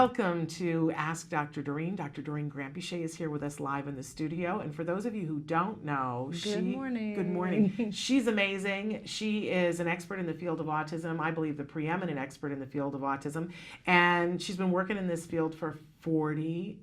Welcome to Ask Dr. Doreen. Dr. Doreen Granpeesheh is here with us live in the studio. And for those of you who don't know, Good morning. Good morning. She's amazing. She is an expert in the field of autism. I believe the preeminent expert in the field of autism. And she's been working in this field for 40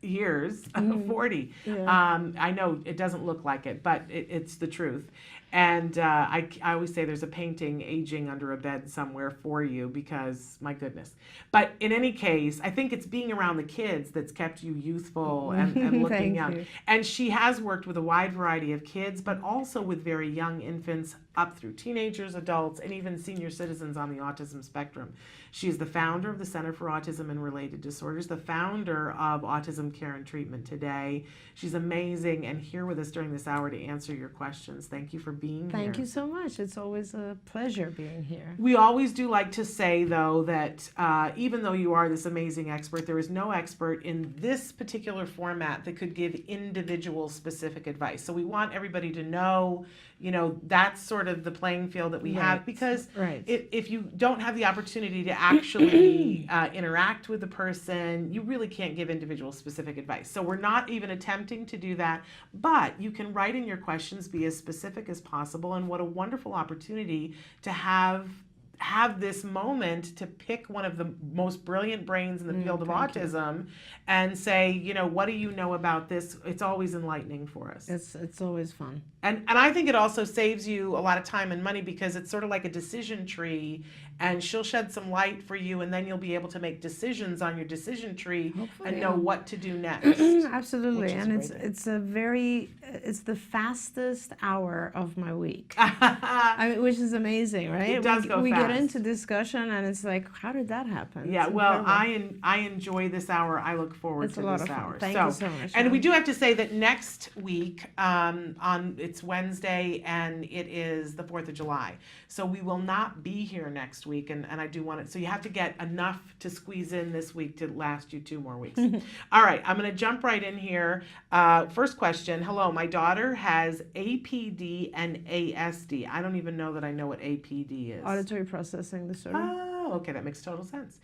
years. 40. Yeah. I know it doesn't look like it, but it's the truth. And I always say there's a painting aging under a bed somewhere for you because, my goodness. But in any case, I think it's being around the kids that's kept you youthful and looking young. You. And she has worked with a wide variety of kids, but also with very young infants up through teenagers, adults, and even senior citizens on the autism spectrum. She is the founder of the Center for Autism and Related Disorders, the founder of Autism Care and Treatment Today. She's amazing and here with us during this hour to answer your questions. Thank you for being here. Thank you so much. It's always a pleasure being here. We always do like to say, though, that even though you are this amazing expert, there is no expert in this particular format that could give individual specific advice. So we want everybody to know, that's sort of the playing field that we have, because if you don't have the opportunity to actually interact with the person, you really can't give individual specific advice. So we're not even attempting to do that, but you can write in your questions, be as specific as possible, and what a wonderful opportunity to have this moment to pick one of the most brilliant brains in the field of autism and say, what do you know about this? It's always enlightening for us. It's always fun. And I think it also saves you a lot of time and money because it's sort of like a decision tree, and she'll shed some light for you, and then you'll be able to make decisions on your decision tree and know what to do next. Absolutely. And it's the fastest hour of my week. Which is amazing, right? It does go fast. We get into discussion and it's like, how did that happen? Yeah, well, I enjoy this hour. I look forward to this hour. Thank you so much. And we do have to say that next week, it's Wednesday and it is the 4th of July. So we will not be here next week, and I do want it. So you have to get enough to squeeze in this week to last you 2 more weeks. All right, I'm going to jump right in here. First question. Hello, my daughter has APD and ASD. I don't even know that I know what APD is. Auditory processing disorder. Oh, okay, that makes total sense.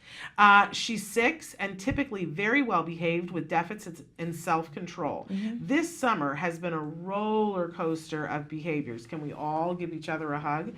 She's 6 and typically very well behaved with deficits in self-control. This summer has been a roller coaster of behaviors. Can we all give each other a hug?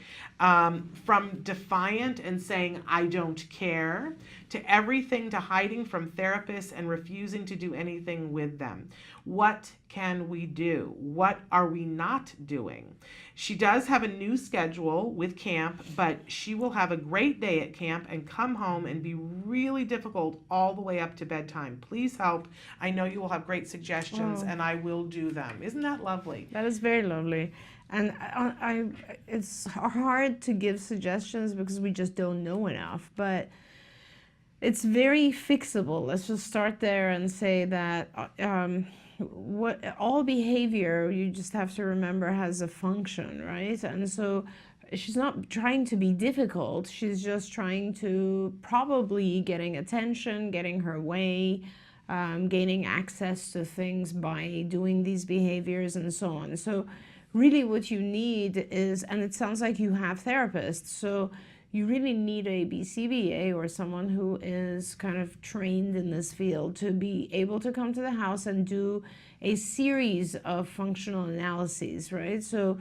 From defiant and saying, I don't care, to everything to hiding from therapists and refusing to do anything with them. What can we do? What are we not doing? She does have a new schedule with camp, but she will have a great day at camp and come home and be really difficult all the way up to bedtime. Please help. I know you will have great suggestions and I will do them. Isn't that lovely? That is very lovely. And it's hard to give suggestions because we just don't know enough, but it's very fixable. Let's just start there and say that all behavior, you just have to remember, has a function, right? And so she's not trying to be difficult. She's just trying to probably getting attention, getting her way, gaining access to things by doing these behaviors and so on. So really what you need is, and it sounds like you have therapists, so you really need a BCBA or someone who is kind of trained in this field to be able to come to the house and do a series of functional analyses, right? So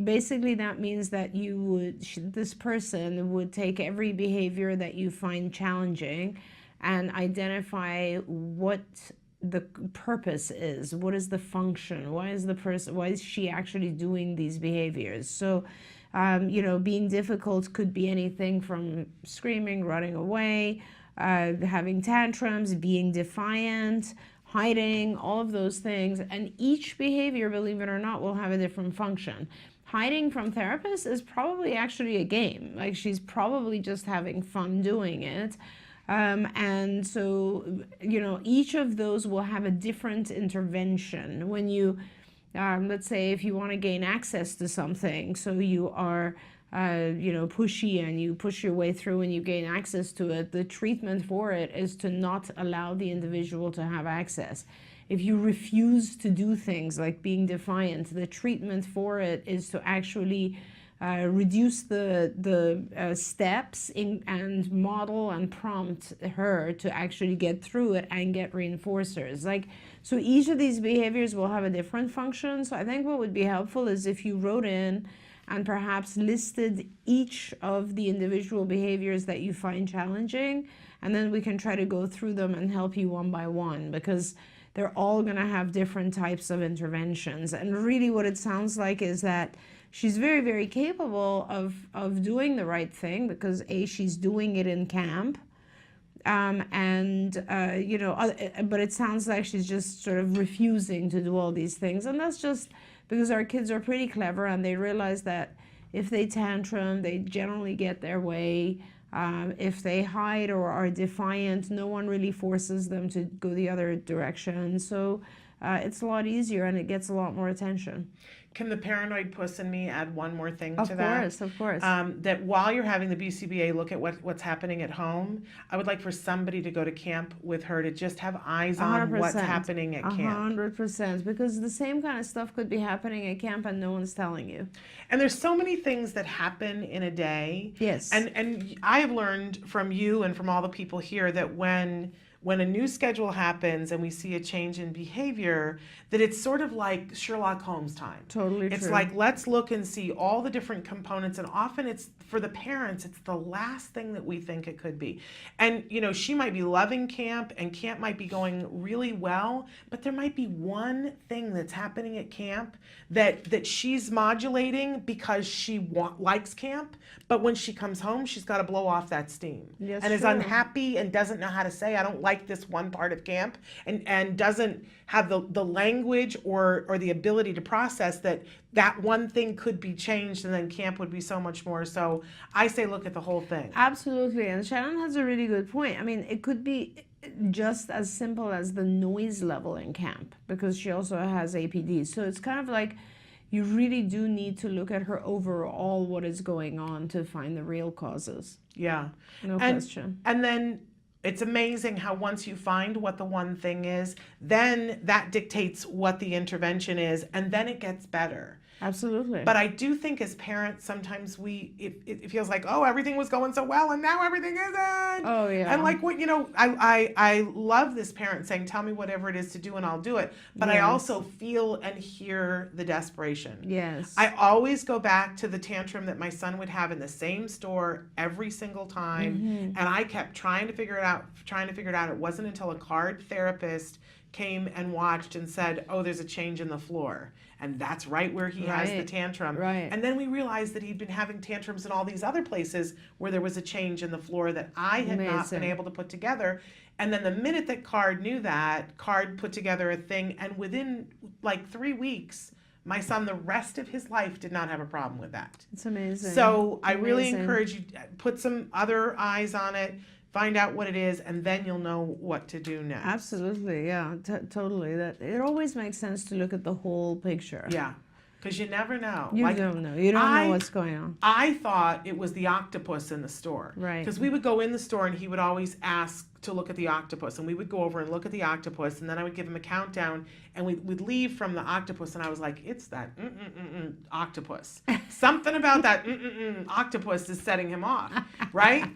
basically that means that this person would take every behavior that you find challenging and identify what the purpose is, what is the function, why is she actually doing these behaviors. So being difficult could be anything from screaming, running away, having tantrums, being defiant, hiding, all of those things. And each behavior, believe it or not, will have a different function. Hiding from therapists is probably actually a game. Like, she's probably just having fun doing it. And so, each of those will have a different intervention. When you let's say if you want to gain access to something, so you are, pushy and you push your way through and you gain access to it, the treatment for it is to not allow the individual to have access. If you refuse to do things like being defiant, the treatment for it is to actually reduce the steps and model and prompt her to actually get through it and get reinforcers. Like, so each of these behaviors will have a different function. So I think what would be helpful is if you wrote in and perhaps listed each of the individual behaviors that you find challenging, and then we can try to go through them and help you one by one, because they're all going to have different types of interventions. And really what it sounds like is that she's very, very capable of doing the right thing, because A, she's doing it in camp, you know, but it sounds like she's just sort of refusing to do all these things. And that's just because our kids are pretty clever, and they realize that if they tantrum, they generally get their way. If they hide or are defiant, no one really forces them to go the other direction. So it's a lot easier, and it gets a lot more attention. Can the paranoid puss in me add one more thing to that? Of course, of course. That while you're having the BCBA look at what's happening at home, I would like for somebody to go to camp with her to just have eyes on 100%. what's happening at camp. 100%, because the same kind of stuff could be happening at camp and no one's telling you. And there's so many things that happen in a day. Yes. And I have learned from you and from all the people here that when a new schedule happens and we see a change in behavior, that it's sort of like Sherlock Holmes time. Totally true. It's like, let's look and see all the different components, and often it's, for the parents, it's the last thing that we think it could be. And, you know, she might be loving camp, and camp might be going really well, but there might be one thing that's happening at camp that she's modulating because she likes camp, but when she comes home, she's got to blow off that steam. Yes, and is true. unhappy and doesn't know how to say, I don't like this one part of camp, and doesn't have the language or the ability to process that one thing could be changed, and then camp would be so much more. So I say look at the whole thing. Absolutely. And Shannon has a really good point. I mean, it could be just as simple as the noise level in camp, because she also has APD. So it's kind of like you really do need to look at her overall, what is going on, to find the real causes. Yeah. No question. And then it's amazing how once you find what the one thing is, then that dictates what the intervention is, and then it gets better. Absolutely. But I do think as parents, sometimes it feels like, oh, everything was going so well and now everything isn't. Oh, yeah. And like, what, you know, I love this parent saying, tell me whatever it is to do and I'll do it. But Yes. I also feel and hear the desperation. Yes. I always go back to the tantrum that my son would have in the same store every single time. Mm-hmm. And I kept trying to figure it out. It wasn't until a card therapist came and watched and said, oh, there's a change in the floor. And that's right where he has the tantrum. Right. And then we realized that he'd been having tantrums in all these other places where there was a change in the floor that I had not been able to put together. And then the minute that Card knew that, Card put together a thing. And within like 3 weeks, my son, the rest of his life, did not have a problem with that. It's amazing. So I really Amazing. encourage you, put some other eyes on it. Find out what it is, and then you'll know what to do next. Absolutely, yeah, totally. That it always makes sense to look at the whole picture. Yeah, because you never know. You don't know. You don't know what's going on. I thought it was the octopus in the store. Right. Because we would go in the store, and he would always ask to look at the octopus, and we would go over and look at the octopus, and then I would give him a countdown, and we'd leave from the octopus, and I was like, it's that octopus. Something about that octopus is setting him off, right?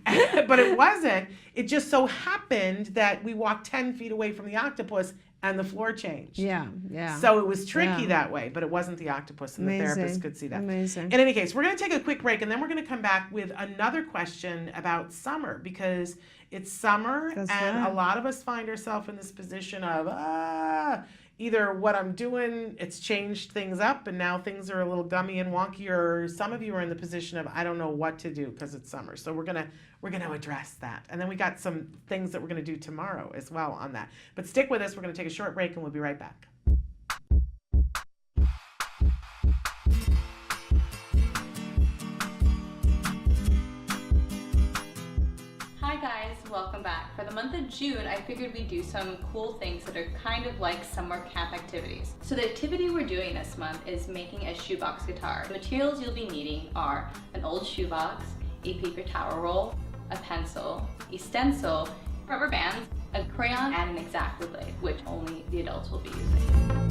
But it wasn't. It just so happened that we walked 10 feet away from the octopus, and the floor changed. Yeah, yeah. So it was tricky that way, but it wasn't the octopus, and the therapist could see that. Amazing. In any case, we're going to take a quick break, and then we're going to come back with another question about summer, because it's summer, That's and right. a lot of us find ourselves in this position of, either what I'm doing, it's changed things up, and now things are a little gummy and wonky, or some of you are in the position of, I don't know what to do because it's summer. So we're gonna address that. And then we got some things that we're gonna do tomorrow as well on that. But stick with us, we're gonna take a short break and we'll be right back. Hi guys, welcome back. For the month of June, I figured we'd do some cool things that are kind of like summer camp activities. So the activity we're doing this month is making a shoebox guitar. The materials you'll be needing are an old shoebox, a paper towel roll, a pencil, a stencil, rubber bands, a crayon, and an X-Acto blade, which only the adults will be using.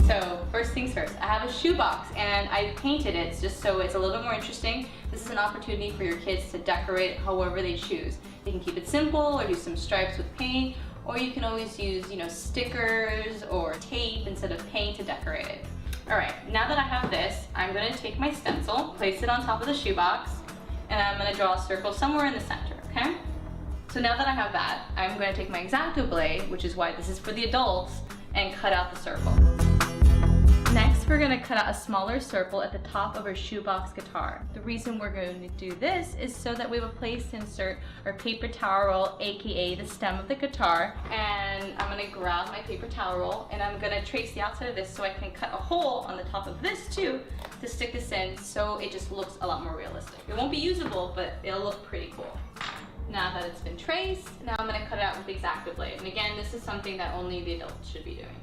So first things first, I have a a shoebox and I painted it just so it's a little bit more interesting. This is an opportunity for your kids to decorate however they choose. They can keep it simple or do some stripes with paint, or you can always use, stickers or tape instead of paint to decorate it. All right, now that I have this, I'm gonna take my stencil, place it on top of the shoebox, and I'm gonna draw a circle somewhere in the center, okay? So now that I have that, I'm gonna take my X-Acto blade, which is why this is for the adults, and cut out the circle. Next, we're gonna cut out a smaller circle at the top of our shoebox guitar. The reason we're going to do this is so that we have a place to insert our paper towel roll, aka the stem of the guitar. And I'm gonna grab my paper towel roll and I'm gonna trace the outside of this so I can cut a hole on the top of this too to stick this in so it just looks a lot more realistic. It won't be usable, but it'll look pretty cool. Now that it's been traced, now I'm gonna cut it out with the X-Acto blade. And again, this is something that only the adults should be doing.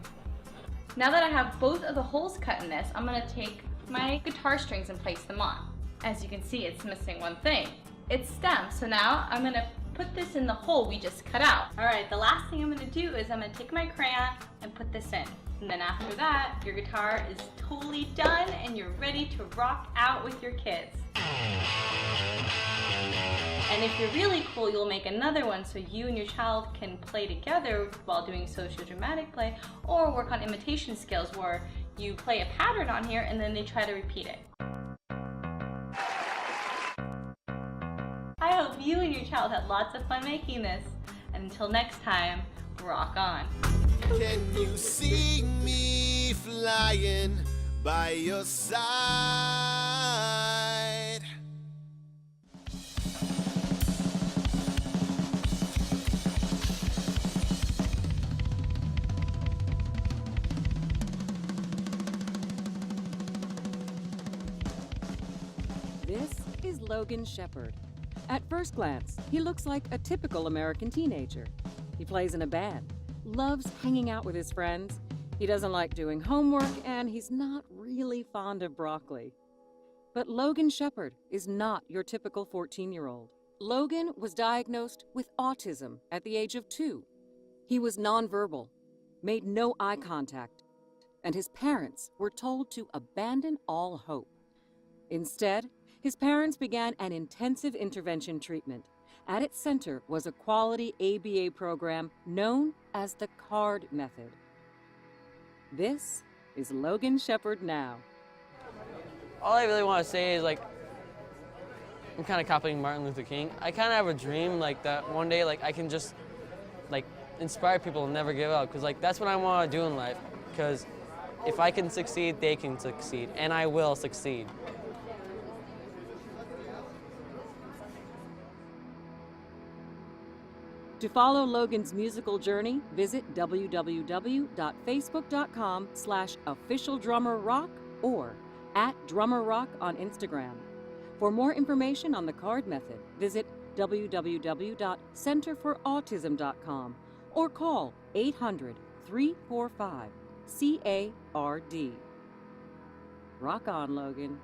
Now that I have both of the holes cut in this, I'm gonna take my guitar strings and place them on. As you can see, it's missing one thing. It's stem, so now I'm gonna put this in the hole we just cut out. All right, the last thing I'm gonna do is I'm gonna take my crayon and put this in. And then after that, your guitar is totally done and you're ready to rock out with your kids. And if you're really cool, you'll make another one so you and your child can play together while doing socio-dramatic play, or work on imitation skills where you play a pattern on here and then they try to repeat it. I hope you and your child had lots of fun making this. And until next time, rock on. Can you see me flying by your side? This is Logan Shepard. At first glance, he looks like a typical American teenager. He plays in a band, loves hanging out with his friends, he doesn't like doing homework, and he's not really fond of broccoli. But Logan Shepard is not your typical 14-year-old. Logan was diagnosed with autism at the age of 2. He was nonverbal, made no eye contact, and his parents were told to abandon all hope. Instead, his parents began an intensive intervention treatment. At its center was a quality ABA program known as the CARD method. This is Logan Shepard now. All I really want to say is, I'm kind of copying Martin Luther King. I kind of have a dream that one day I can just inspire people and never give up, because that's what I want to do in life, because if I can succeed, they can succeed, and I will succeed. To follow Logan's musical journey, visit www.facebook.com/officialdrummerrock or @drummerrock on Instagram. For more information on the CARD method, visit www.centerforautism.com or call 800-345-CARD. Rock on, Logan.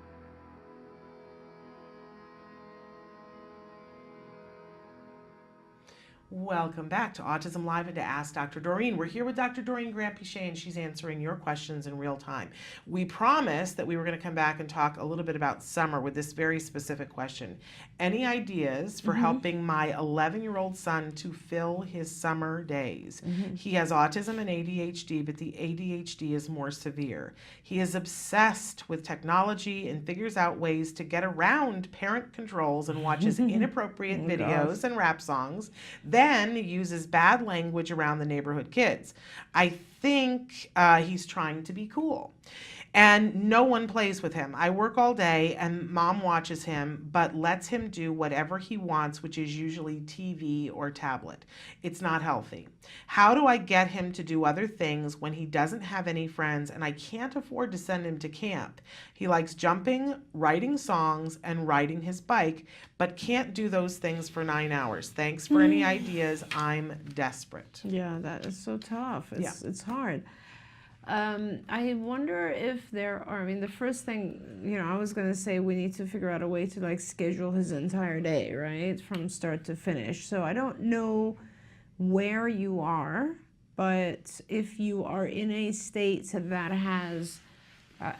Welcome back to Autism Live and to Ask Dr. Doreen. We're here with Dr. Doreen Granpeesheh, and she's answering your questions in real time. We promised that we were going to come back and talk a little bit about summer with this very specific question. Any ideas for helping my 11-year-old son to fill his summer days? He has autism and ADHD, but the ADHD is more severe. He is obsessed with technology and figures out ways to get around parent controls and watches inappropriate videos and rap songs. Then uses bad language around the neighborhood kids. I think he's trying to be cool. And no one plays with him. I work all day and mom watches him, but lets him do whatever he wants, which is usually TV or tablet. It's not healthy. How do I get him to do other things when he doesn't have any friends and I can't afford to send him to camp? He likes jumping, writing songs, and riding his bike, but can't do those things for 9 hours. Thanks for any ideas. I'm desperate. Yeah, that is so tough. It's hard. I wonder if there are, the first thing, I was going to say we need to figure out a way to schedule his entire day, right? From start to finish. So I don't know where you are, but if you are in a state that has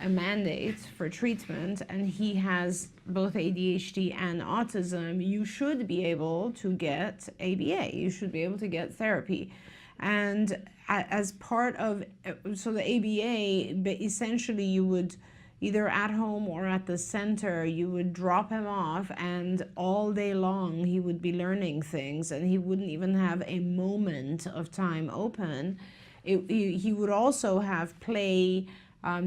a mandate for treatment and he has both ADHD and autism, you should be able to get ABA. You should be able to get therapy. And as part of, so the ABA, essentially you would either at home or at the center, you would drop him off and all day long he would be learning things and he wouldn't even have a moment of time open. He would also have play.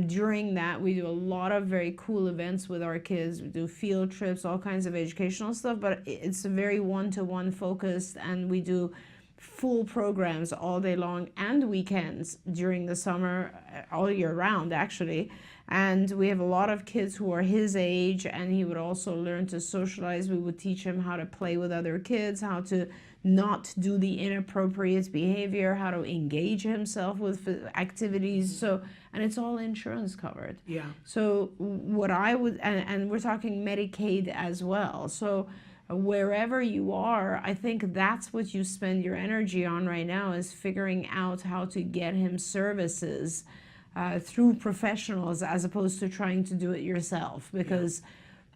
During that, we do a lot of very cool events with our kids. We do field trips, all kinds of educational stuff, but it's very one-to-one focused, and we do full programs all day long and weekends during the summer, all year round actually. And we have a lot of kids who are his age, and he would also learn to socialize. We would teach him how to play with other kids, how to not do the inappropriate behavior, how to engage himself with activities. So, and it's all insurance covered. Yeah. So what I would, and we're talking Medicaid as well. So wherever you are, I think that's what you spend your energy on right now, is figuring out how to get him services through professionals as opposed to trying to do it yourself, because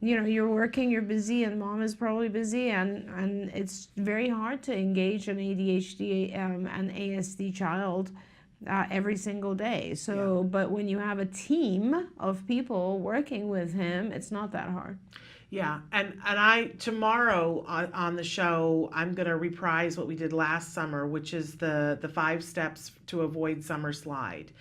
you know, you're working, you're busy, and mom is probably busy, and it's very hard to engage an ADHD and ASD child every single day. So, but when you have a team of people working with him, it's not that hard. Yeah, and I tomorrow on the show, I'm going to reprise what we did last summer, which is the 5 steps to avoid summer slide.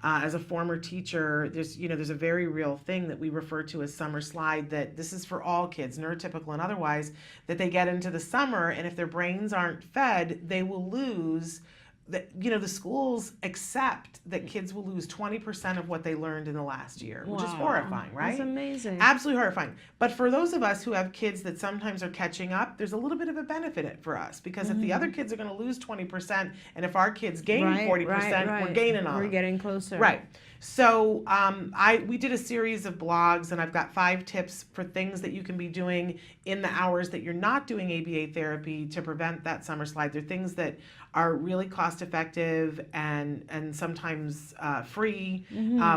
As a former teacher, there's a very real thing that we refer to as summer slide, that this is for all kids, neurotypical and otherwise, that they get into the summer, and if their brains aren't fed, they will lose. The schools accept that kids will lose 20% of what they learned in the last year, which is horrifying, right? That's amazing. Absolutely horrifying. But for those of us who have kids that sometimes are catching up, there's a little bit of a benefit for us, because if the other kids are going to lose 20%, and if our kids gain 40%, we're gaining on them. We're getting closer. Right. So we did a series of blogs, and I've got 5 tips for things that you can be doing in the hours that you're not doing ABA therapy to prevent that summer slide. They're things that are really cost effective and sometimes free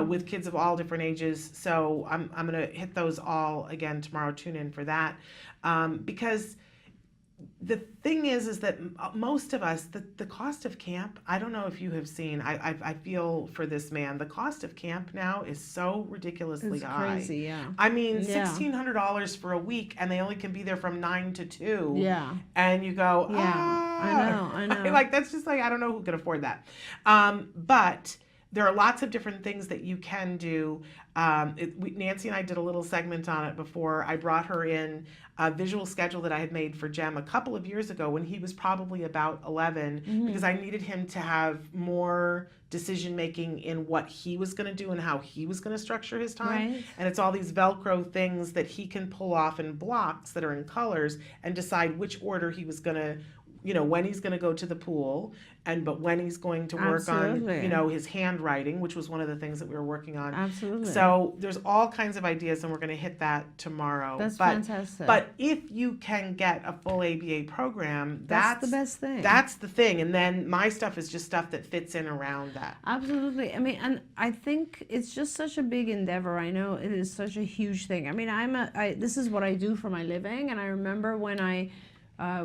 with kids of all different ages. So I'm going to hit those all again tomorrow. Tune in for that, because the thing is that most of us, the cost of camp, I don't know if you have seen, I feel for this man, the cost of camp now is so ridiculously high. It's crazy, yeah. I mean, $1,600 for a week, and they only can be there from 9 to 2. Yeah. And you go, I know. Like, that's just like, I don't know who can afford that. But there are lots of different things that you can do. Nancy and I did a little segment on it before. I brought her in a visual schedule that I had made for Jem a couple of years ago when he was probably about 11, because I needed him to have more decision making in what he was going to do and how he was going to structure his time. Right. And it's all these Velcro things that he can pull off in blocks that are in colors and decide which order he was going to, when he's going to go to the pool, but when he's going to work on, his handwriting, which was one of the things that we were working on. Absolutely. So there's all kinds of ideas, and we're going to hit that tomorrow. That's fantastic. But if you can get a full ABA program, that's the best thing. That's the thing. And then my stuff is just stuff that fits in around that. Absolutely. I mean, and I think it's just such a big endeavor. I know it is such a huge thing. I mean, this is what I do for my living, and I remember when I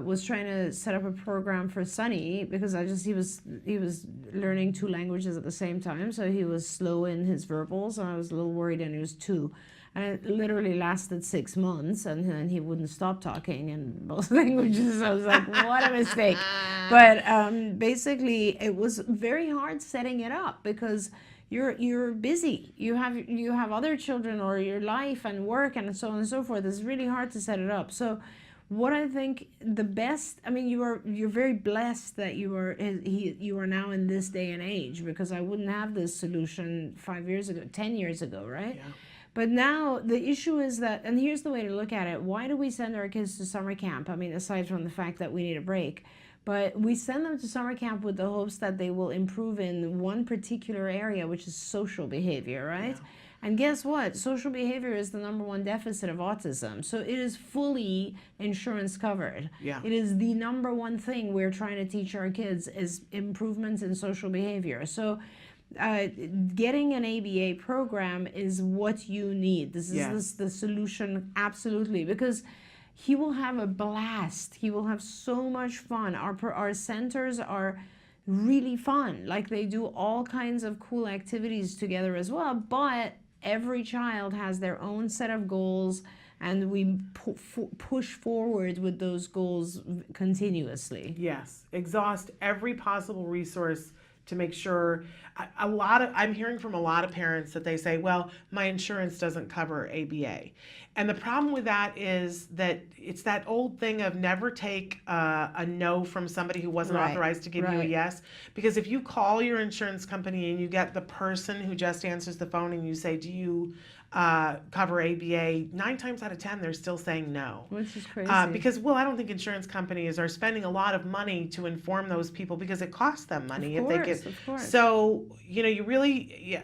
was trying to set up a program for Sonny, because he was learning 2 languages at the same time, so he was slow in his verbals, and I was a little worried, and he was 2. And it literally lasted 6 months, and then he wouldn't stop talking in both languages. I was like, what a mistake. But basically, it was very hard setting it up, because you're busy. You have other children, or your life and work and so on and so forth. It's really hard to set it up. So what I think the best, I mean, you're very blessed that you are now in this day and age, because I wouldn't have this solution 5 years ago, 10 years ago, right? Yeah. But now the issue is that, and here's the way to look at it, why do we send our kids to summer camp? I mean, aside from the fact that we need a break, but we send them to summer camp with the hopes that they will improve in one particular area, which is social behavior, right? Yeah. And guess what? Social behavior is the #1 deficit of autism. So it is fully insurance covered. Yeah. It is the #1 thing we're trying to teach our kids is improvements in social behavior. So getting an ABA program is what you need. This is Yes. the solution, absolutely, because he will have a blast. He will have so much fun. Our centers are really fun. Like, they do all kinds of cool activities together as well, but every child has their own set of goals, and we push forward with those goals continuously. Yes, exhaust every possible resource to make sure. I'm hearing from a lot of parents that they say, well, my insurance doesn't cover ABA. And the problem with that is that it's that old thing of never take a no from somebody who wasn't Right, authorized to give you a right. yes. Because if you call your insurance company and you get the person who just answers the phone and you say, do you cover ABA, 9 times out of 10 they're still saying no. Which is crazy. Because, well, I don't think insurance companies are spending a lot of money to inform those people because it costs them money Of if they course, get. of course. So, you know, you really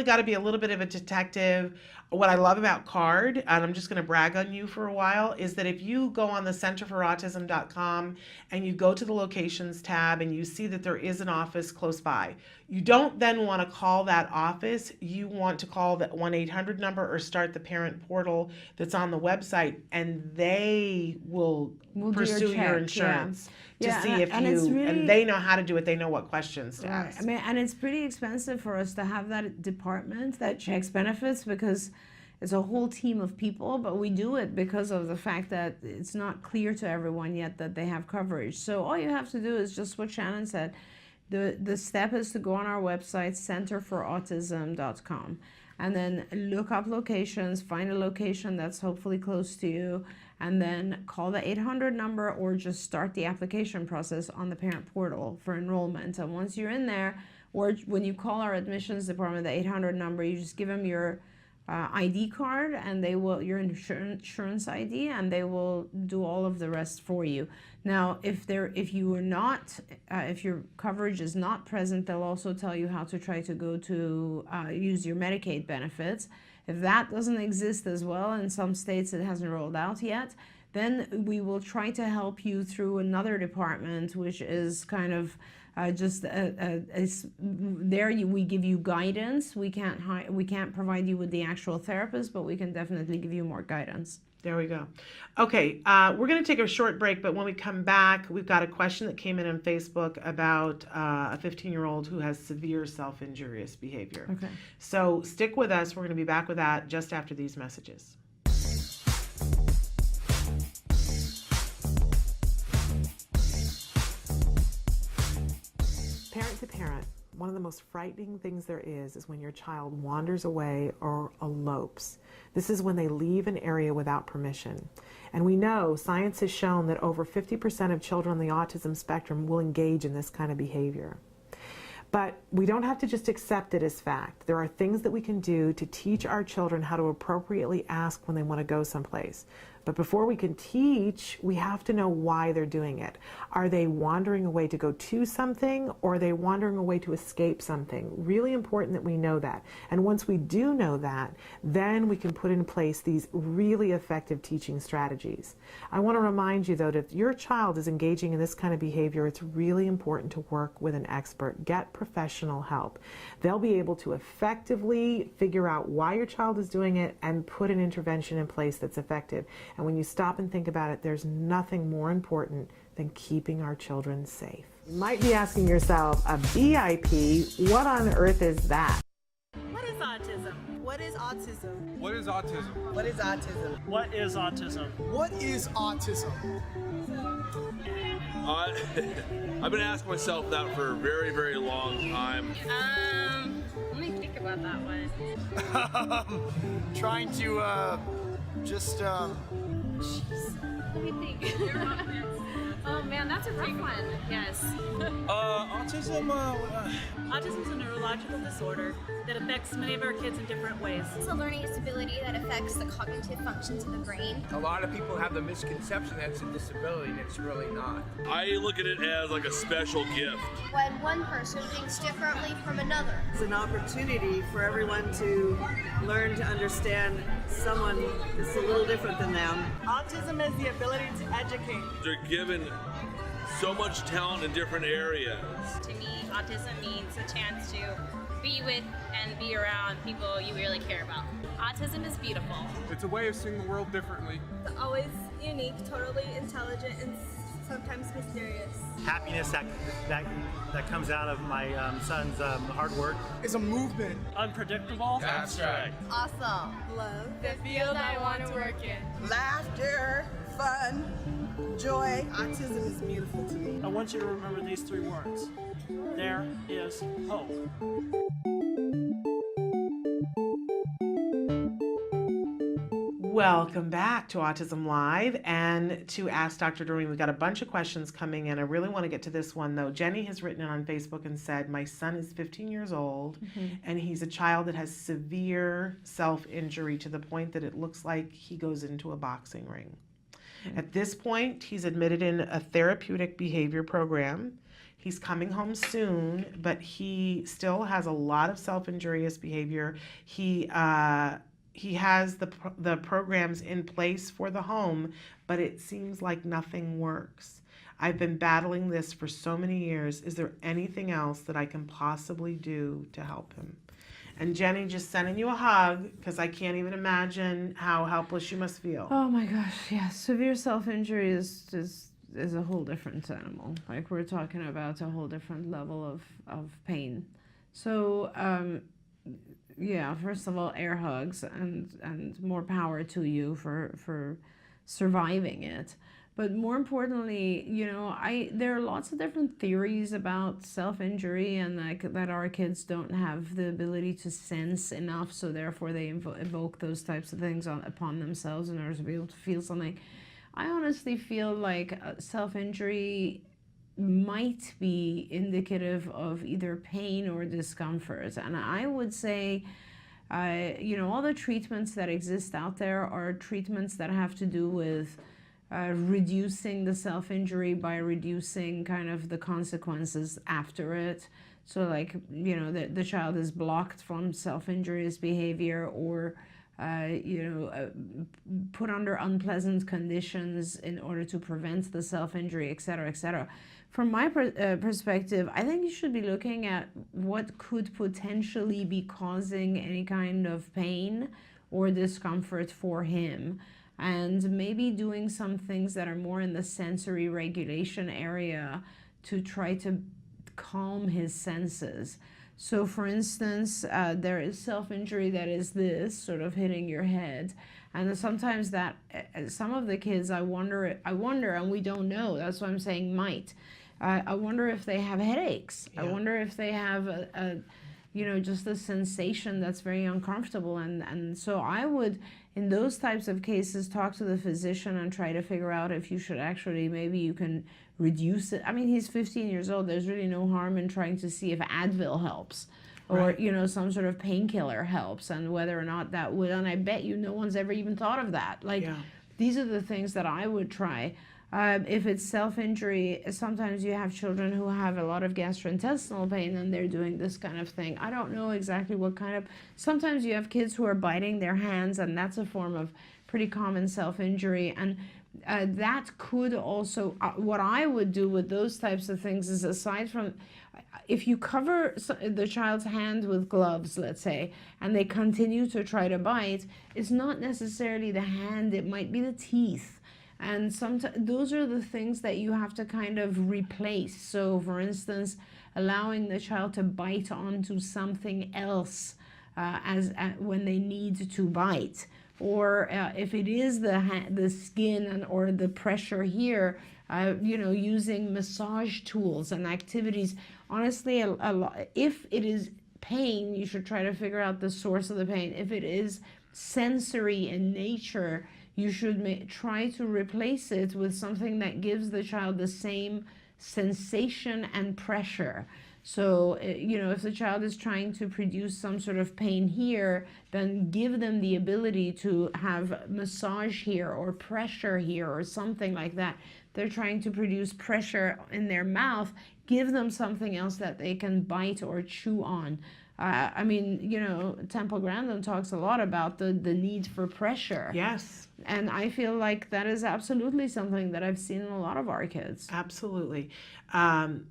got to be a little bit of a detective. What I love about CARD, and I'm just going to brag on you for a while, is that if you go on the centerforautism.com and you go to the locations tab and you see that there is an office close by, you don't then want to call that office. You want to call that 1-800 number or start the parent portal that's on the website, and they will We'll do pursue your check, your insurance yeah. to Yeah, see if and it's really- and they know how to do it. They know what questions to Right. ask. I mean, and it's pretty expensive for us to have that department that checks benefits, because it's a whole team of people, but we do it because of the fact that it's not clear to everyone yet that they have coverage. So all you have to do is just what Shannon said. The step is to go on our website, centerforautism.com, and then look up locations, find a location that's hopefully close to you, and then call the 800 number or just start the application process on the parent portal for enrollment. And once you're in there, or when you call our admissions department, the 800 number, you just give them your ID card, and they will, your insurance ID, and they will do all of the rest for you. Now, if you are not, if your coverage is not present, they'll also tell you how to try to go to use your Medicaid benefits. If that doesn't exist as well, in some states it hasn't rolled out yet, then we will try to help you through another department, which is kind of we give you guidance. We can't provide you with the actual therapist, but we can definitely give you more guidance. There we go. Okay, we're going to take a short break, but when we come back, we've got a question that came in on Facebook about a 15-year-old who has severe self-injurious behavior. Okay. So stick with us. We're going to be back with that just after these messages. Parent to parent, one of the most frightening things there is when your child wanders away or elopes. This is when they leave an area without permission. And we know, science has shown that over 50% of children on the autism spectrum will engage in this kind of behavior. But we don't have to just accept it as fact. There are things that we can do to teach our children how to appropriately ask when they want to go someplace. But before we can teach, we have to know why they're doing it. Are they wandering away to go to something, or are they wandering away to escape something? Really important that we know that. And once we do know that, then we can put in place these really effective teaching strategies. I want to remind you, though, that if your child is engaging in this kind of behavior, it's really important to work with an expert. Get professional help. They'll be able to effectively figure out why your child is doing it and put an intervention in place that's effective. And when you stop and think about it, there's nothing more important than keeping our children safe. You might be asking yourself, a BIP, what on earth is that? What is autism? What is autism? What is autism? What is autism? What is autism? What is autism? I've been asking myself that for a very, very long time. Let me think about that one. Trying to, Let me think. Oh man, that's a rough one. Yes. Autism is a neurological disorder that affects many of our kids in different ways. It's a learning disability that affects the cognitive functions of the brain. A lot of people have the misconception that it's a disability, and it's really not. I look at it as like a special gift. When one person thinks differently from another. It's an opportunity for everyone to learn to understand someone that's a little different than them. Autism is the ability to educate. They're given so much talent in different areas. To me, autism means a chance to be with and be around people you really care about. Autism is beautiful. It's a way of seeing the world differently. It's always unique, totally intelligent, and sometimes mysterious. Happiness that comes out of my son's hard work. It's a movement. Unpredictable. Abstract. Awesome. Love. The field I want to work in. Laughter, fun, joy. Autism is beautiful to me. I want you to remember these 3 words. There is hope. Welcome back to Autism Live and to Ask Dr. Doreen. We've got a bunch of questions coming in. I really want to get to this one though. Jenny has written in on Facebook and said, my son is 15 years old and he's a child that has severe self-injury to the point that it looks like he goes into a boxing ring. At this point, he's admitted in a therapeutic behavior program. He's coming home soon, but he still has a lot of self-injurious behavior. He has the programs in place for the home, but it seems like nothing works. I've been battling this for so many years. Is there anything else that I can possibly do to help him? And Jenny, just sending you a hug because I can't even imagine how helpless you must feel. Oh my gosh, yeah. Severe self-injury is a whole different animal. Like we're talking about a whole different level of pain. So, yeah, first of all, air hugs and more power to you for surviving it. But more importantly, you know, there are lots of different theories about self-injury and like that our kids don't have the ability to sense enough, so therefore they evoke those types of things upon themselves in order to be able to feel something. I honestly feel like self-injury might be indicative of either pain or discomfort. And I would say, you know, all the treatments that exist out there are treatments that have to do with reducing the self-injury by reducing kind of the consequences after it. So like, you know, the child is blocked from self-injurious behavior or you know, put under unpleasant conditions in order to prevent the self-injury, et cetera, et cetera. From my perspective, I think you should be looking at what could potentially be causing any kind of pain or discomfort for him, and maybe doing some things that are more in the sensory regulation area to try to calm his senses. So for instance, there is self-injury that is this, sort of hitting your head. And sometimes that, some of the kids, I wonder, and we don't know, that's why I'm saying might. I wonder if they have headaches. Yeah. I wonder if they have you know, just a sensation that's very uncomfortable. And so I would, in those types of cases, talk to the physician and try to figure out if you should actually, maybe you can reduce it. I mean, he's 15 years old. There's really no harm in trying to see if Advil helps or, right, you know, some sort of painkiller helps, and whether or not that would, and I bet you no one's ever even thought of that. Like, yeah, these are the things that I would try. If it's self-injury, sometimes you have children who have a lot of gastrointestinal pain and they're doing this kind of thing. I don't know exactly what kind of, sometimes you have kids who are biting their hands, and that's a form of pretty common self-injury. And that could also, what I would do with those types of things is, aside from, if you cover the child's hand with gloves, let's say, and they continue to try to bite, it's not necessarily the hand, it might be the teeth. And sometimes those are the things that you have to kind of replace. So for instance, allowing the child to bite onto something else when they need to bite. Or if it is the skin or the pressure here, you know, using massage tools and activities. Honestly, if it is pain, you should try to figure out the source of the pain. If it is sensory in nature, you should try to replace it with something that gives the child the same sensation and pressure. So, you know, if the child is trying to produce some sort of pain here, then give them the ability to have massage here or pressure here or something like that. They're trying to produce pressure in their mouth, give them something else that they can bite or chew on. I mean, you know, Temple Grandin talks a lot about the need for pressure. Yes. And I feel like that is absolutely something that I've seen in a lot of our kids. Absolutely. And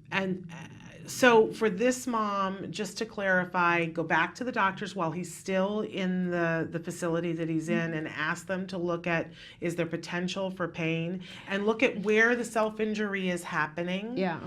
So for this mom, just to clarify, go back to the doctors while he's still in the facility that he's in and ask them to look at, is there potential for pain, and look at where the self-injury is happening. Yeah.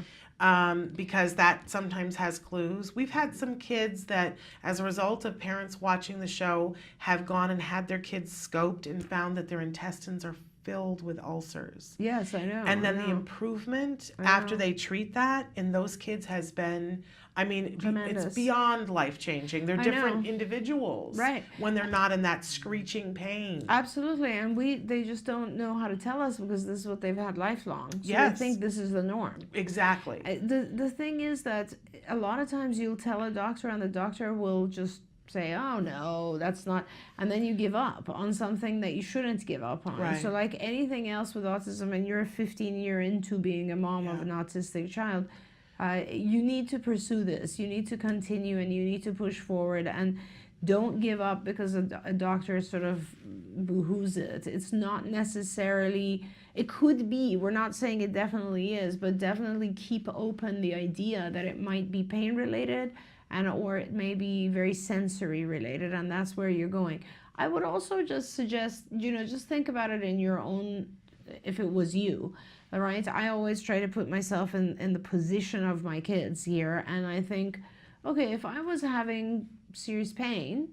Because that sometimes has clues. We've had some kids that, as a result of parents watching the show, have gone and had their kids scoped and found that their intestines are filled with ulcers. Yes, I know. And then I the know. improvement I after know. they treat that in those kids has been, I mean, Tremendous. it's beyond life-changing. They're I different know. individuals Right. when they're not in that screeching pain. Absolutely, and they just don't know how to tell us because this is what they've had lifelong. So Yes. they think this is the norm. Exactly. The thing is that a lot of times you'll tell a doctor and the doctor will just say, oh no, that's not, and then you give up on something that you shouldn't give up on. Right. So like anything else with autism, and you're 15 years into being a mom of an autistic child, you need to pursue this. You need to continue and you need to push forward, and don't give up because a doctor sort of boo-hoos it. It's not necessarily, it could be, we're not saying it definitely is, but definitely keep open the idea that it might be pain related, and or it may be very sensory related, and that's where you're going. I would also just suggest, just think about it in your own, if it was you, all right? I always try to put myself in the position of my kids here, and I think, okay, if I was having serious pain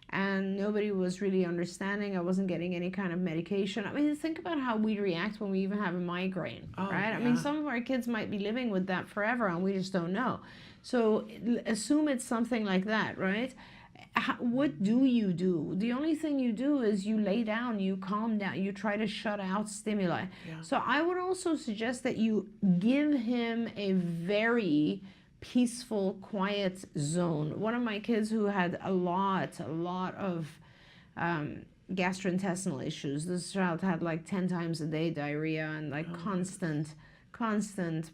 and nobody was really understanding, I wasn't getting any kind of medication. I mean, think about how we react when we even have a migraine, right? I mean, some of our kids might be living with that forever and we just don't know. So assume it's something like that, right? What do you do? The only thing you do is you lay down, you calm down, you try to shut out stimuli. Yeah. So I would also suggest that you give him a very peaceful, quiet zone. One of my kids who had a lot of gastrointestinal issues. This child had like 10 times a day diarrhea and like constant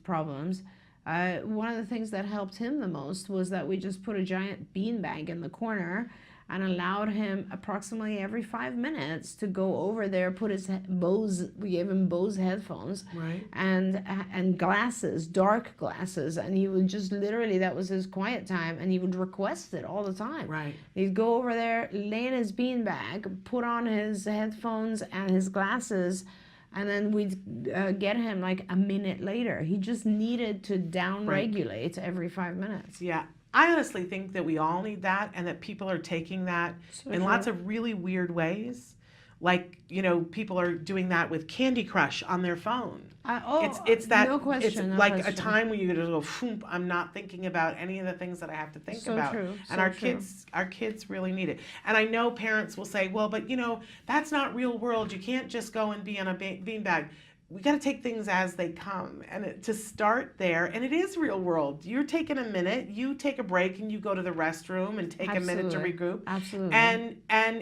problems. One of the things that helped him the most was that we just put a giant beanbag in the corner and allowed him approximately every 5 minutes to go over there, put his Bose, we gave him Bose headphones, right, and glasses, dark glasses, and he would just literally, that was his quiet time, and he would request it all the time. Right. He'd go over there, lay in his beanbag, put on his headphones and his glasses, and then we'd get him like a minute later. He just needed to down-regulate every 5 minutes. Yeah. I honestly think that we all need that, and that people are taking that in lots of really weird ways. Like, people are doing that with Candy Crush on their phone. It's that, no question, it's no like question. a time where you just go, "Phoom, I'm not thinking about any of the things that I have to think So about." true, And so our kids really need it. And I know parents will say, well, but that's not real world. You can't just go and be on a beanbag. We got to take things as they come, and to start there, and it is real world. You're taking a minute, you take a break, and you go to the restroom and take a minute to regroup. Absolutely. And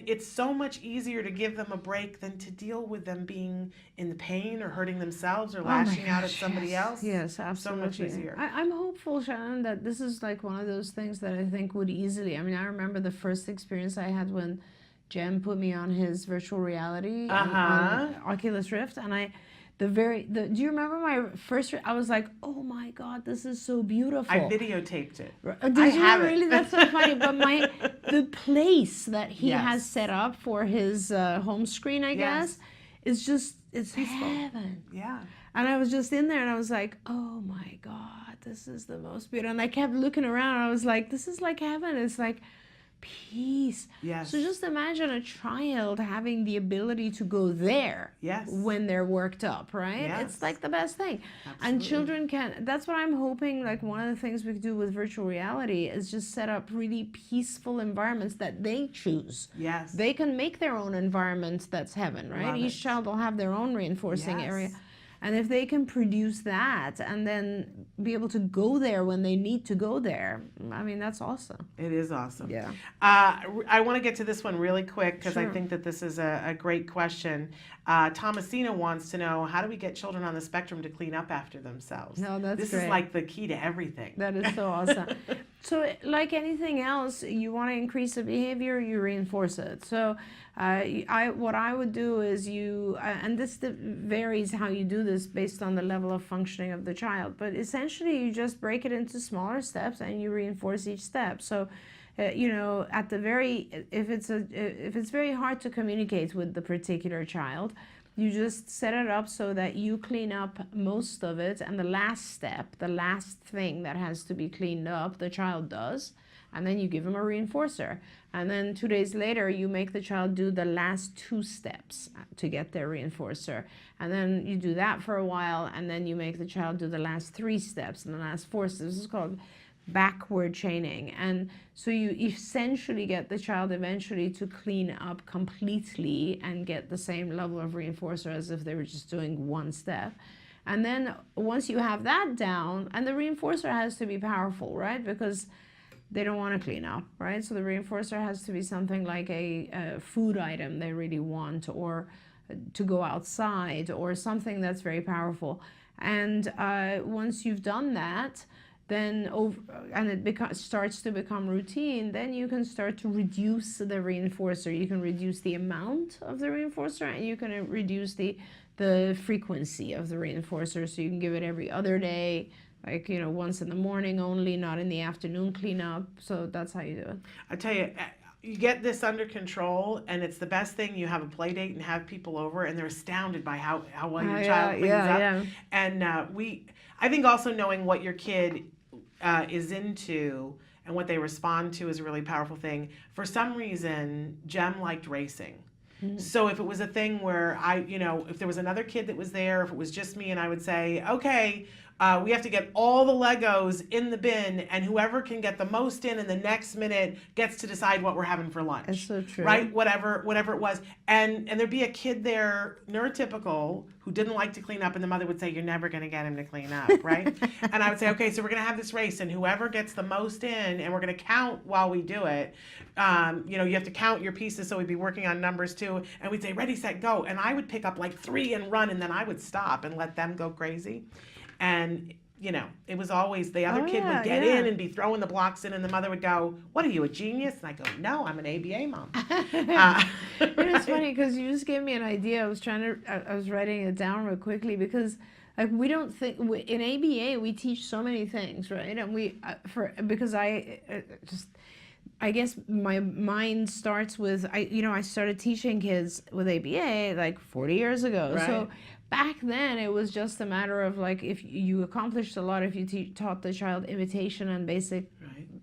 it's so much easier to give them a break than to deal with them being in the pain or hurting themselves or lashing out at somebody else. Yes, absolutely. So much easier. I'm hopeful, Shannon, that this is like one of those things that I think would easily, I mean, I remember the first experience I had when Jem put me on his virtual reality on Oculus Rift, and do you remember my first? I was like, oh my God, this is so beautiful. I videotaped it. Did you really? That's so funny. But the place that he has set up for his home screen, I guess, is just, it's peaceful. Heaven. Yeah. And I was just in there and I was like, oh my God, this is the most beautiful. And I kept looking around and I was like, this is like heaven. It's like peace. Yes. So just imagine a child having the ability to go there when they're worked up, right? Yes. It's like the best thing. Absolutely. And children that's what I'm hoping, like one of the things we could do with virtual reality is just set up really peaceful environments that they choose. Yes. They can make their own environment that's heaven, right? Love Each child will have their own reinforcing area. And if they can produce that and then be able to go there when they need to go there, I mean, that's awesome. It is awesome. Yeah. I want to get to this one really quick because I Sure. think that this is a great question. Thomasina wants to know, how do we get children on the spectrum to clean up after themselves? No, that's This great. is like the key to everything. That is so awesome. So like anything else, you want to increase the behavior, you reinforce it. So what I would do is and this varies how you do this based on the level of functioning of the child, but essentially you just break it into smaller steps and you reinforce each step. So at the if it's very hard to communicate with the particular child, you just set it up so that you clean up most of it, and the last step, the last thing that has to be cleaned up, the child does, and then you give them a reinforcer. And then 2 days later, you make the child do the last 2 steps to get their reinforcer. And then you do that for a while, and then you make the child do the last 3 steps and the last 4 steps. This is called backward chaining. And so you essentially get the child eventually to clean up completely and get the same level of reinforcer as if they were just doing 1 step. And then once you have that down, and the reinforcer has to be powerful, right? Because they don't want to clean up, right? So the reinforcer has to be something like a food item they really want, or to go outside, or something that's very powerful. And once you've done that, then it starts to become routine, then you can start to reduce the reinforcer. You can reduce the amount of the reinforcer, and you can reduce the frequency of the reinforcer. So you can give it every other day, like, once in the morning only, not in the afternoon cleanup. So that's how you do it. I tell you, you get this under control, and it's the best thing. You have a play date and have people over, and they're astounded by how well your child cleans up. Yeah. And I think also knowing what your kid is into and what they respond to is a really powerful thing. For some reason, Jem liked racing. Mm-hmm. So if it was a thing where if there was another kid that was there, if it was just me, and I would say, okay, we have to get all the Legos in the bin, and whoever can get the most in the next minute gets to decide what we're having for lunch. That's so true. Right? Whatever it was. And there'd be a kid there, neurotypical, who didn't like to clean up, and the mother would say, you're never going to get him to clean up, right? And I would say, okay, so we're going to have this race, and whoever gets the most in, and we're going to count while we do it. You have to count your pieces, so we'd be working on numbers too, and we'd say, ready, set, go. And I would pick up like 3 and run, and then I would stop and let them go crazy. And, it was always the other kid would get in and be throwing the blocks in, and the mother would go, what are you, a genius? And I go, no, I'm an ABA mom. It's funny because you just gave me an idea. I was writing it down real quickly, because we don't think, in ABA, we teach so many things, right? And because I guess my mind starts with, I started teaching kids with ABA like 40 years ago. Right. So back then, it was just a matter of like, if you accomplished a lot if you taught the child imitation and basic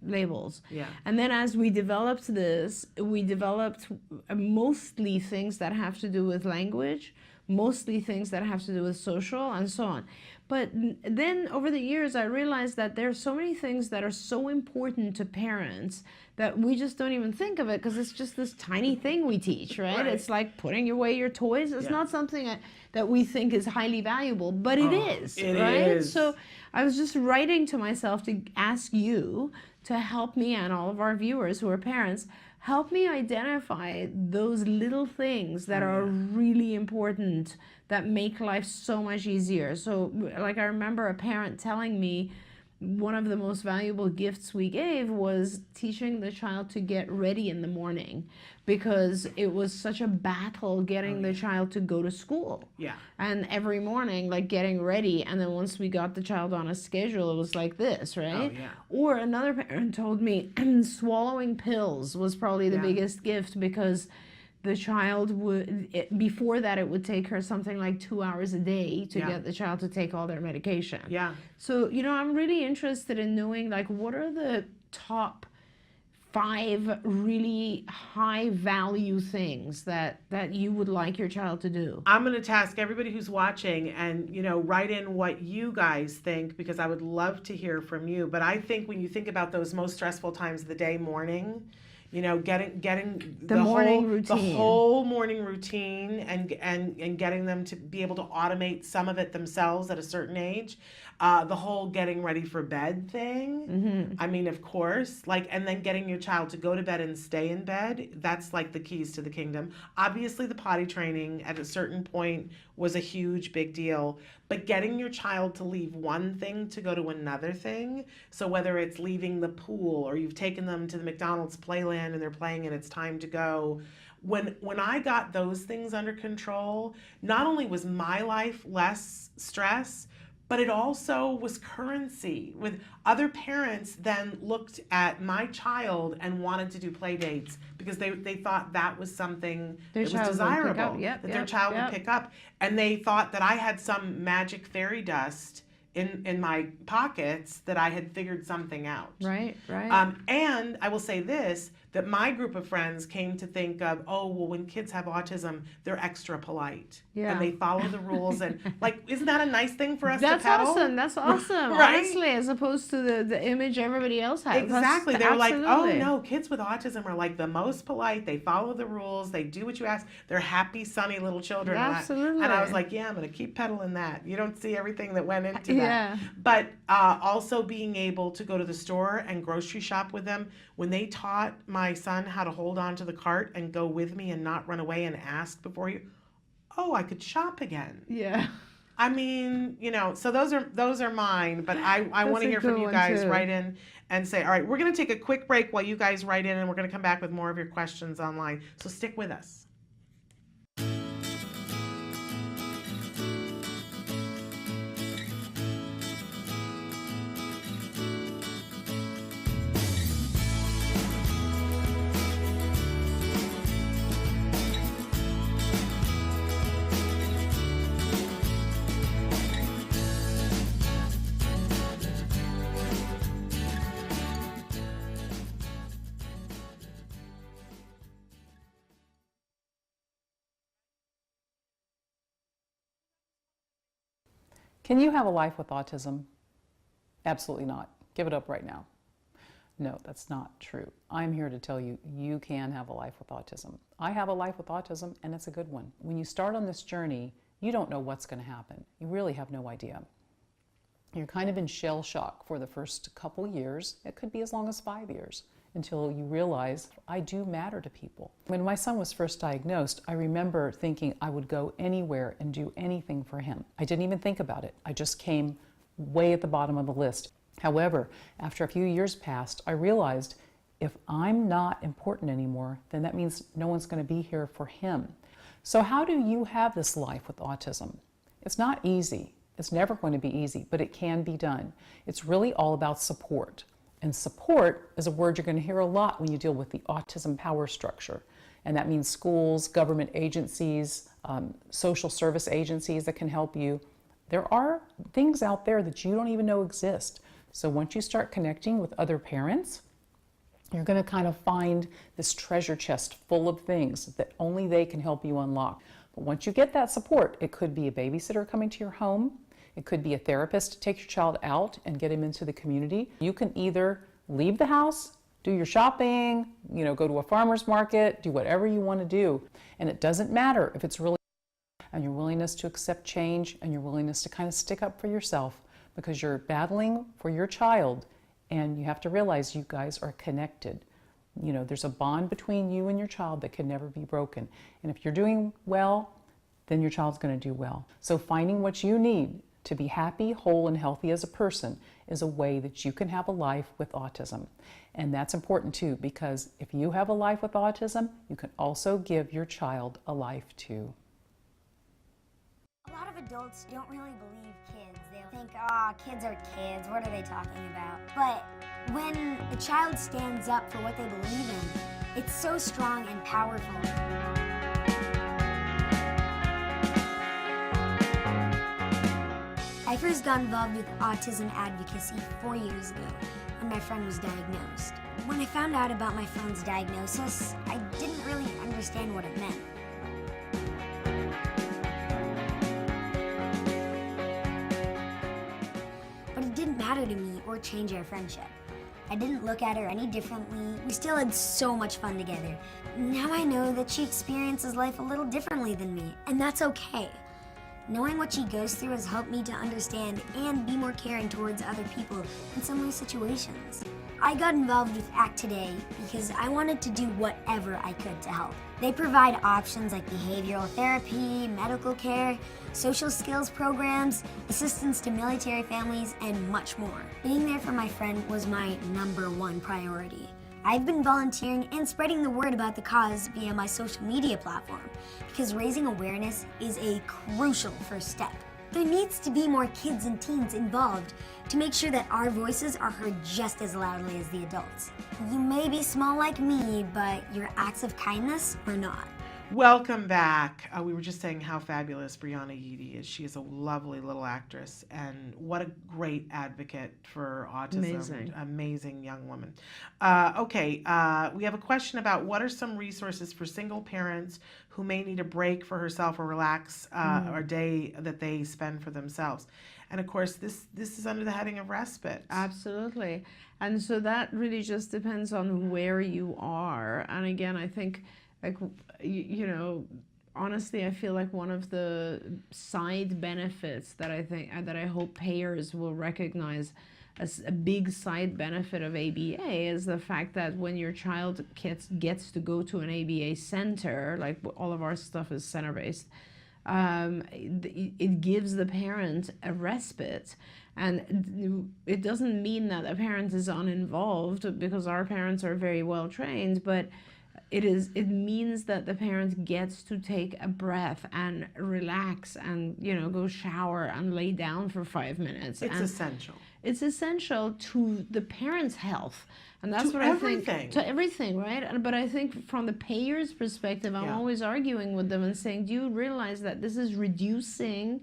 labels. Yeah. And then as we developed this, we developed mostly things that have to do with language, mostly things that have to do with social, and so on. But then over the years, I realized that there are so many things that are so important to parents that we just don't even think of it, because it's just this tiny thing we teach, right? It's like putting away your toys. It's not something that we think is highly valuable, but it is, right? Is. So I was just writing to myself to ask you to help me, and all of our viewers who are parents, help me identify those little things that are really important, that make life so much easier. So like, I remember a parent telling me one of the most valuable gifts we gave was teaching the child to get ready in the morning, because it was such a battle getting the child to go to school. Yeah. And every morning, like, getting ready, and then once we got the child on a schedule, it was like this, right? Oh, yeah. Or another parent told me swallowing pills was probably the biggest gift, because the child before that, it would take her something like 2 hours a day to get the child to take all their medication. Yeah. So, I'm really interested in knowing, like, what are the top 5 really high value things that you would like your child to do? I'm going to task everybody who's watching and, write in what you guys think, because I would love to hear from you. But I think when you think about those most stressful times of the day, morning, getting the whole morning routine and getting them to be able to automate some of it themselves at a certain age. The whole getting ready for bed thing. I mean, of course, like, and then getting your child to go to bed and stay in bed, that's like the keys to the kingdom. Obviously, the potty training at a certain point was a huge, big deal, but getting your child to leave one thing to go to another thing, so whether it's leaving the pool or you've taken them to the McDonald's playland and they're playing and it's time to go, when I got those things under control, not only was my life less stress, but it also was currency. With other parents then looked at my child and wanted to do play dates because they thought that was something that was desirable, that their child would pick up. And they thought that I had some magic fairy dust in my pockets, that I had figured something out. Right. And I will say this, that my group of friends came to think of, oh, well, when kids have autism, they're extra polite. Yeah. And they follow the rules. And like, isn't that a nice thing for us to peddle? That's awesome. Right? Honestly, as opposed to the image everybody else has. Exactly. They're like, oh no, kids with autism are like the most polite. They follow the rules. They do what you ask. They're happy, sunny little children. Absolutely. And I was like, yeah, I'm going to keep peddling that. You don't see everything that went into that. Yeah. But also being able to go to the store and grocery shop with them. When they taught my son how to hold on to the cart and go with me and not run away and ask before you, oh, I could shop again. Yeah. I mean, you know, so those are mine, but I want to hear from you guys. Write in and say, all right, we're going to take a quick break while you guys write in, and we're going to come back with more of your questions online. So stick with us. Can you have a life with autism? Absolutely not. Give it up right now. No, that's not true. I'm here to tell you, you can have a life with autism. I have a life with autism, and it's a good one. When you start on this journey, you don't know what's going to happen. You really have no idea. You're kind of in shell shock for the first couple years. It could be as long as 5 years, until you realize, I do matter to people. When my son was first diagnosed, I remember thinking I would go anywhere and do anything for him. I didn't even think about it. I just came way at the bottom of the list. However, after a few years passed, I realized if I'm not important anymore, then that means no one's going to be here for him. So how do you have this life with autism? It's not easy. It's never going to be easy, but it can be done. It's really all about support. And support is a word you're going to hear a lot when you deal with the autism power structure. And that means schools, government agencies, social service agencies that can help you. There are things out there that you don't even know exist. So once you start connecting with other parents, you're going to kind of find this treasure chest full of things that only they can help you unlock. But once you get that support, it could be a babysitter coming to your home. It could be a therapist to take your child out and get him into the community. You can either leave the house, do your shopping, go to a farmer's market, do whatever you want to do. And it doesn't matter if it's really, and your willingness to accept change and your willingness to kind of stick up for yourself, because you're battling for your child and you have to realize you guys are connected. There's a bond between you and your child that can never be broken. And if you're doing well, then your child's going to do well. So finding what you need to be happy, whole, and healthy as a person is a way that you can have a life with autism. And that's important too, because if you have a life with autism, you can also give your child a life too. A lot of adults don't really believe kids. They'll think, kids are kids, what are they talking about? But when the child stands up for what they believe in, it's so strong and powerful. I first got involved with autism advocacy 4 years ago when my friend was diagnosed. When I found out about my friend's diagnosis, I didn't really understand what it meant. But it didn't matter to me or change our friendship. I didn't look at her any differently. We still had so much fun together. Now I know that she experiences life a little differently than me, and that's okay. Knowing what she goes through has helped me to understand and be more caring towards other people in similar situations. I got involved with ACT Today because I wanted to do whatever I could to help. They provide options like behavioral therapy, medical care, social skills programs, assistance to military families, and much more. Being there for my friend was my #1 priority. I've been volunteering and spreading the word about the cause via my social media platform because raising awareness is a crucial first step. There needs to be more kids and teens involved to make sure that our voices are heard just as loudly as the adults. You may be small like me, but your acts of kindness are not. Welcome back. We were just saying how fabulous Brianna Yeedy is. She is a lovely little actress, and what a great advocate for autism. Amazing. Amazing young woman. We have a question about what are some resources for single parents who may need a break for herself or relax or day that they spend for themselves. And of course, this is under the heading of respite. Absolutely. And so that really just depends on where you are. And again, I think, like, you know, honestly, I feel like one of the side benefits that I hope payers will recognize as a big side benefit of ABA is the fact that when your child gets to go to an ABA center, like all of our stuff is center-based, it gives the parent a respite. And it doesn't mean that a parent is uninvolved, because our parents are very well trained, but it means that the parent gets to take a breath and relax and, you know, go shower and lay down for 5 minutes. It's essential. It's essential to the parent's health. And that's what I think. To everything, right? But I think from the payer's perspective, I'm always arguing with them and saying, do you realize that this is reducing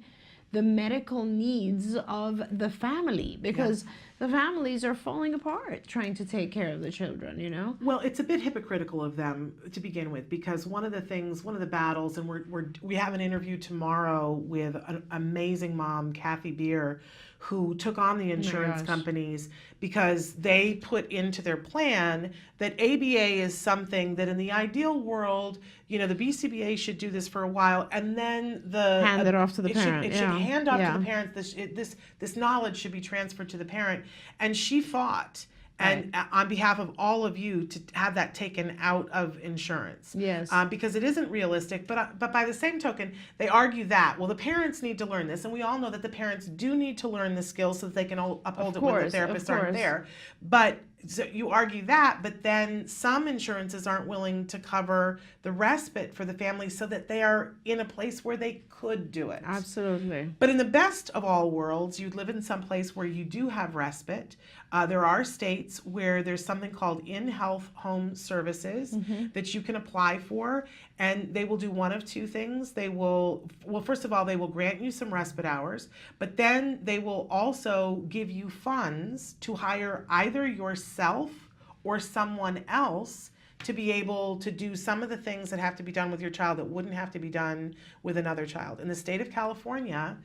the medical needs of the family? Because the families are falling apart trying to take care of the children, you know? Well, it's a bit hypocritical of them to begin with, because one of the battles, and we have an interview tomorrow with an amazing mom, Kathy Beer, who took on the insurance companies because they put into their plan that ABA is something that in the ideal world, you know, the BCBA should do this for a while and then hand it off to the parent. It should hand off to the parent. This knowledge should be transferred to the parent. And she fought and on behalf of all of you to have that taken out of insurance. Yes. Because it isn't realistic. But by the same token, they argue that, well, the parents need to learn this. And we all know that the parents do need to learn the skills so that they can uphold it when the therapists aren't there. But so you argue that, but then some insurances aren't willing to cover the respite for the family so that they are in a place where they could do it. Absolutely. But in the best of all worlds, you'd live in some place where you do have respite. There are states where there's something called in-health home services that you can apply for, and they will do one of two things. They will, well, first of all, they will grant you some respite hours, but then they will also give you funds to hire either yourself or someone else to be able to do some of the things that have to be done with your child that wouldn't have to be done with another child. In the state of California,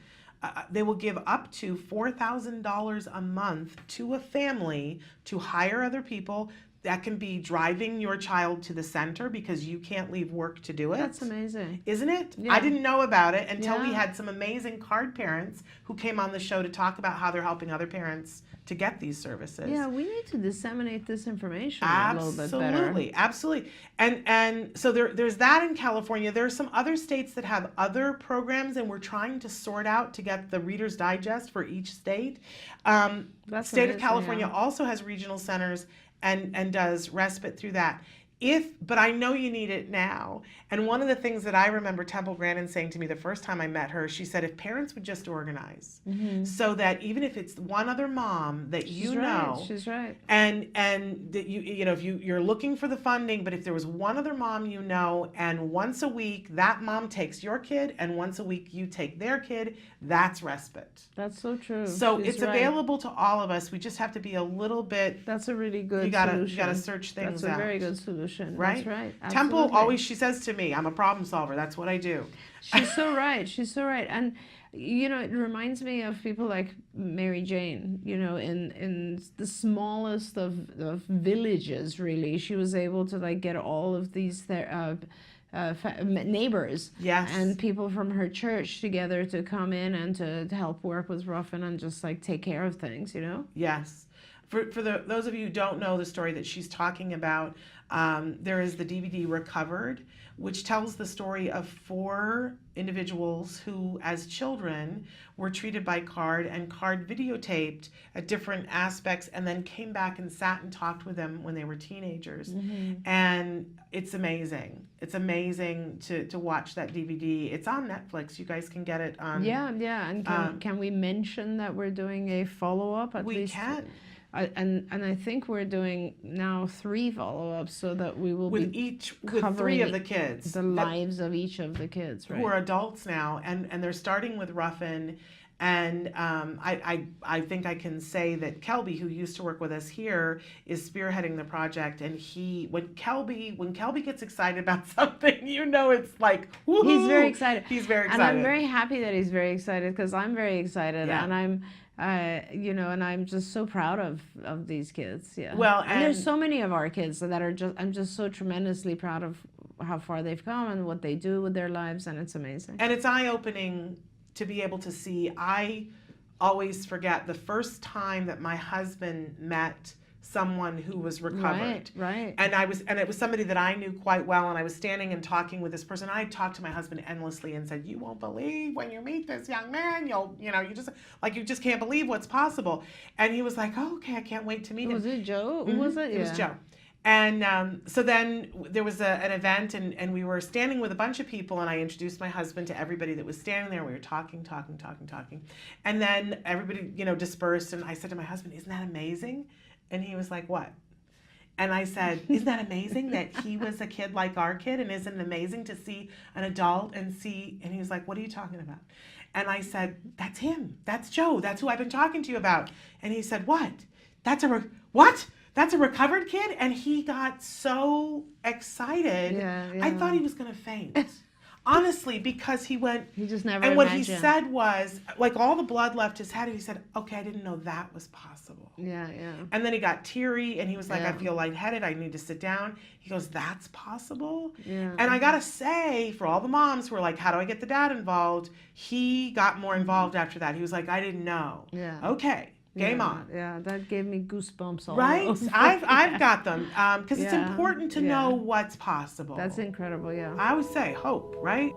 they will give up to $4,000 a month to a family to hire other people. That can be driving your child to the center because you can't leave work to do it. That's amazing. Isn't it? Yeah. I didn't know about it until we had some amazing card parents who came on the show to talk about how they're helping other parents to get these services. Yeah, we need to disseminate this information a little bit better. Absolutely. And so there's that in California. There are some other states that have other programs, and we're trying to sort out to get the Reader's Digest for each state. State of California also has regional centers and does respite through that. But I know you need it now. And one of the things that I remember Temple Grandin saying to me the first time I met her, she said, if parents would just organize so that even if it's one other mom that you know, she's right. And that you know, if you're looking for the funding, but if there was one other mom you know, and once a week that mom takes your kid and once a week you take their kid, that's respite. That's so true. So it's available to all of us. We just have to be a little bit. That's a really good solution. You gotta search things out. That's a very good solution. Right? That's right. Absolutely. Temple always, she says to me, I'm a problem solver. That's what I do. She's so right. She's so right. And, you know, it reminds me of people like Mary Jane, you know, in the smallest of villages, really. She was able to, like, get all of these neighbors, yes, and people from her church together to come in and to help work with Ruffin and just like take care of things, you know? Yes. For those of you who don't know the story that she's talking about, there is the DVD Recovered, which tells the story of 4 individuals who, as children, were treated by CARD, and CARD videotaped at different aspects and then came back and sat and talked with them when they were teenagers. Mm-hmm. And it's amazing. It's amazing to watch that DVD. It's on Netflix. You guys can get it on. Yeah. And can we mention that we're doing a follow-up at least? We can. And I think we're doing now 3 follow-ups so that we will with be with 3 of the kids, the lives of each of the kids, right? Who are adults now, and they're starting with Ruffin, and I think I can say that Kelby, who used to work with us here, is spearheading the project, and when Kelby gets excited about something, you know, it's like woo-hoo! He's very excited. He's very excited, and I'm very happy that he's very excited because I'm very excited, yeah. and I'm. You know, and I'm just so proud of these kids. Yeah. Well, and there's so many of our kids that are I'm just so tremendously proud of how far they've come and what they do with their lives, and it's amazing. And it's eye-opening to be able to see. I always forget the first time that my husband met someone who was recovered. Right. And it was somebody that I knew quite well, and I was standing and talking with this person. I talked to my husband endlessly and said, "You won't believe when you meet this young man, you just can't believe what's possible." And he was like, "Oh, okay, I can't wait to meet him." Was it Joe? Mm-hmm. Was it? It was Joe. And so then there was an event, and we were standing with a bunch of people, and I introduced my husband to everybody that was standing there. We were talking. And then everybody, dispersed, and I said to my husband, "Isn't that amazing?" And he was like, "What?" And I said, "Isn't that amazing that he was a kid like our kid? And isn't it amazing to see an adult and see," and he was like, "What are you talking about?" And I said, "That's him. That's Joe. That's who I've been talking to you about." And he said, "What? What? That's a recovered kid?" And he got so excited. Yeah. I thought he was going to faint. Honestly, because he just never and what imagined. he said was, like, all the blood left his head, and he said, "Okay, I didn't know that was possible." Yeah. And then he got teary, and he was like, Yeah. "I feel lightheaded, I need to sit down." He goes, "That's possible?" Yeah. And I gotta say, for all the moms who were like, "How do I get the dad involved?" He got more involved after that. He was like, "I didn't know." Yeah. Okay, game on. Yeah, that gave me goosebumps all Right? over. I've got them, because it's Yeah. important to know what's possible. That's incredible, yeah. I always say hope, right?